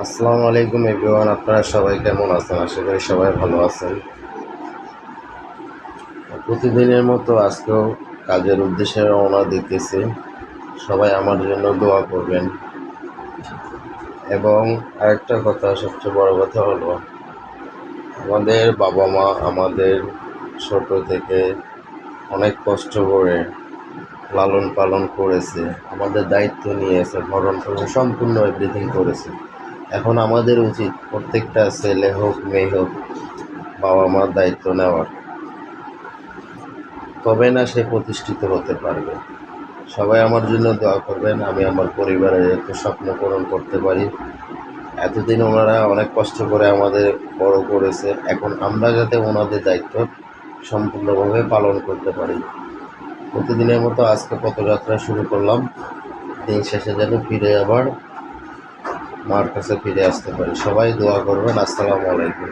আসসালামু আলাইকুম এভরিওয়ান, আপনারা সবাই কেমন আছেন? আশা করি সবাই ভালো আছেন। প্রতিদিনের মতো আজকেও কাজের উদ্দেশ্যে রওনা দিতেছি। সবাই আমার জন্য দোয়া করবেন। এবং আরেকটা কথা, সবচেয়ে বড় কথা হলো আমাদের বাবা মা আমাদের ছোট থেকে অনেক কষ্ট করে লালন পালন করেছে, আমাদের দায়িত্ব নিয়েছে, ভরণ পোষণ সম্পূর্ণ এভরিথিং করেছে। এখন আমাদের উচিত প্রত্যেকটা ছেলে হোক মেয়ে হোক বাবা মার দায়িত্ব নেওয়ার, তবে না সে প্রতিষ্ঠিত হতে পারবে। সবাই আমার জন্য দোয়া করবেন, আমি আমার পরিবারের একটু স্বপ্ন পূরণ করতে পারি। এতদিন ওনারা অনেক কষ্ট করে আমাদের বড় করেছে, এখন আমরা যাতে ওনাদের দায়িত্ব সম্পূর্ণভাবে পালন করতে পারি। প্রতিদিনের মতো আজকে পথযাত্রা শুরু করলাম, দিন শেষে যেন ফিরে আবার মার কাছে ফিরে আসতে পারি। সবাই দোয়া করবেন। আসসালামু আলাইকুম।